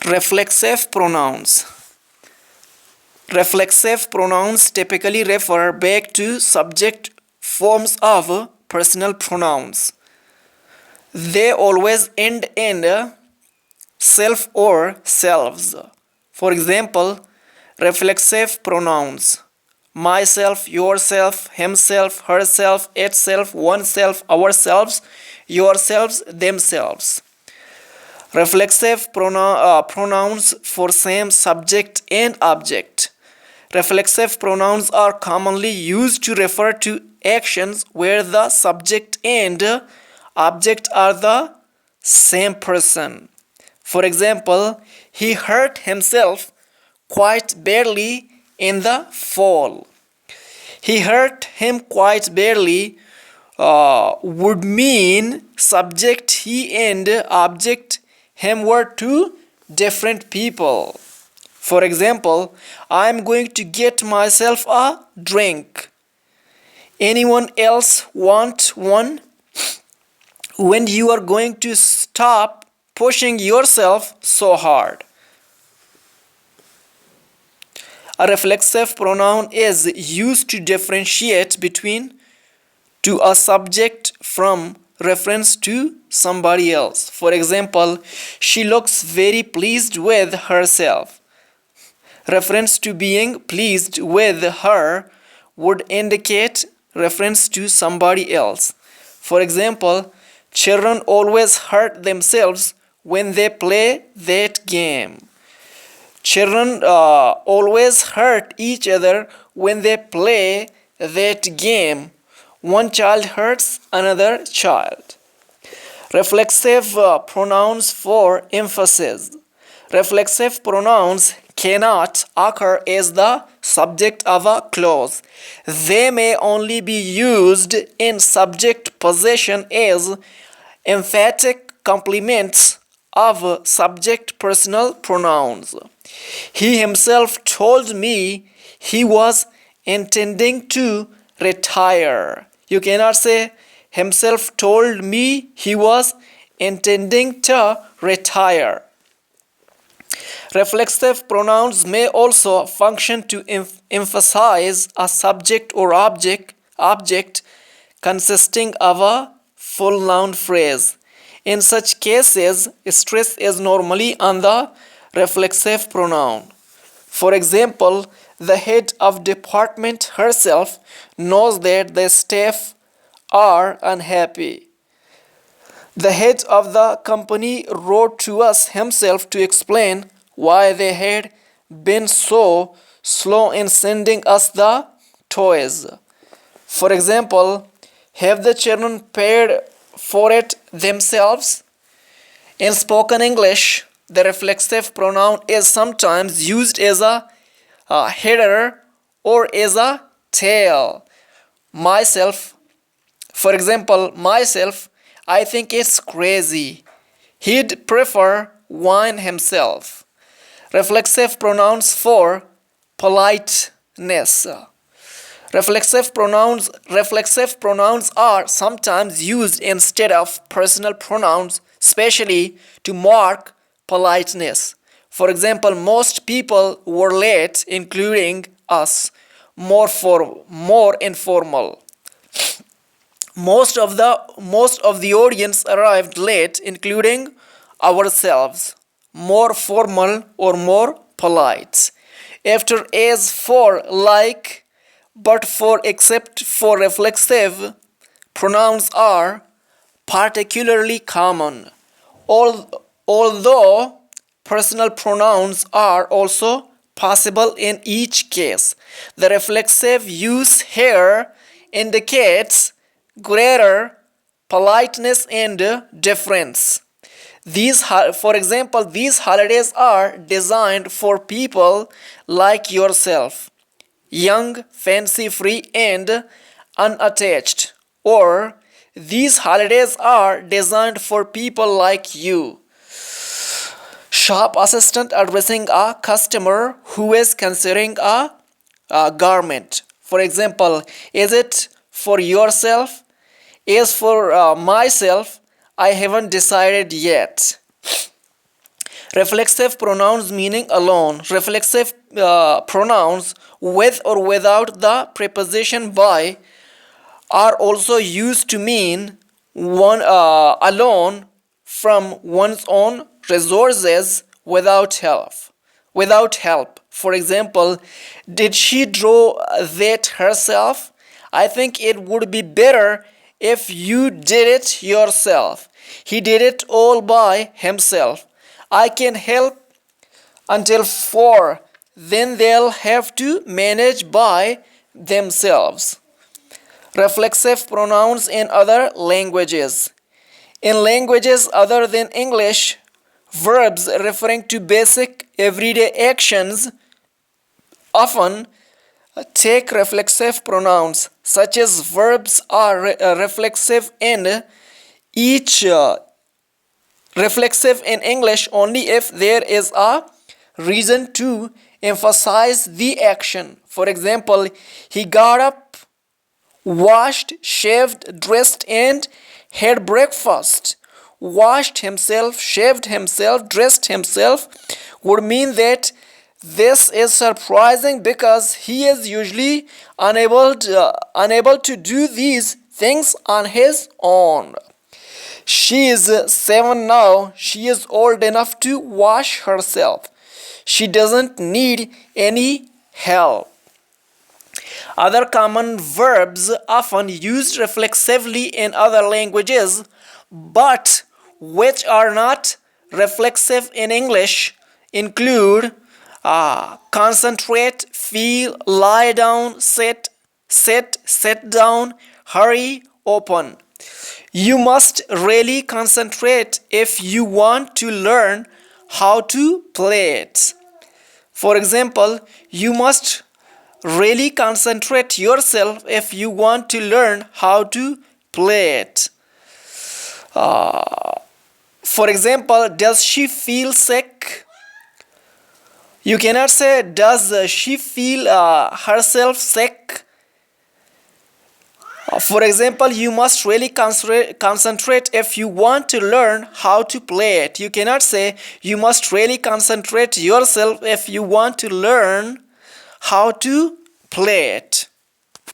Reflexive pronouns. Reflexive pronouns typically refer back to subject forms of personal pronouns. They always end in self or selves. For example, reflexive pronouns: myself, yourself, himself, herself, itself, oneself, ourselves, yourselves, themselves. Reflexive pronouns for same subject and object. Reflexive pronouns are commonly used to refer to actions where the subject and object are the same person. For example, he hurt himself quite badly in the fall. He hurt him quite badly would mean subject he and object him were two different people. For example, I am going to get myself a drink. Anyone else want one? When you are going to stop pushing yourself so hard? A reflexive pronoun is used to differentiate between to a subject from reference to somebody else. For example, she looks very pleased with herself. Reference to being pleased with her would indicate reference to somebody else. For example, children always hurt themselves when they play that game. Children always hurt each other when they play that game. One child hurts another child. Reflexive pronouns for emphasis. Reflexive pronouns cannot occur as the subject of a clause. They may only be used in subject possession as emphatic complements of subject personal pronouns. He himself told me he was intending to retire. You cannot say himself told me he was intending to retire. Reflexive pronouns may also function to emphasize a subject or object consisting of a full noun phrase. In such cases, stress is normally on the reflexive pronoun. For example, the head of department herself knows that the staff are unhappy. The head of the company wrote to us himself to explain why they had been so slow in sending us the toys. For example, have the children paid for it themselves? In spoken English, the reflexive pronoun is sometimes used as a header or as a tail. Myself, for example, myself, I think it's crazy. He'd prefer wine himself. Reflexive pronouns for politeness. Reflexive pronouns are sometimes used instead of personal pronouns, especially to mark politeness. For example, most people were late, including us. More informal. Most of the audience arrived late, including ourselves. More formal or more polite. After as for like, but for except for reflexive pronouns are particularly common. Although personal pronouns are also possible in each case, the reflexive use here indicates greater politeness and deference. For example, these holidays are designed for people like yourself, young, fancy-free, and unattached. Or, these holidays are designed for people like you. Shop assistant addressing a customer who is considering a garment. For example, is it for yourself? As for myself, I haven't decided yet. Reflexive pronouns meaning alone. Reflexive pronouns with or without the preposition by are also used to mean one alone from one's own resources without help. Without help. For example, did she draw that herself? I think it would be better if you did it yourself. He did it all by himself. I can help until 4. Then they'll have to manage by themselves. Reflexive pronouns in other languages. In languages other than English, verbs referring to basic everyday actions often take reflexive pronouns, such as verbs are reflexive in each reflexive in English only if there is a reason to emphasize the action. For example, he got up, washed, shaved, dressed, and had breakfast. Washed himself, shaved himself, dressed himself would mean that this is surprising because he is usually unable to do these things on his own. She is 7 now. She is old enough to wash herself. She doesn't need any help. Other common verbs often used reflexively in other languages, but which are not reflexive in English, include concentrate, feel, lie down, sit, sit down, hurry, open. You must really concentrate if you want to learn how to play it. For example, you must really concentrate yourself if you want to learn how to play it. For example, does she feel sick? You cannot say, does she feel herself sick? For example, you must really concentrate if you want to learn how to play it. You cannot say, you must really concentrate yourself if you want to learn how to play it.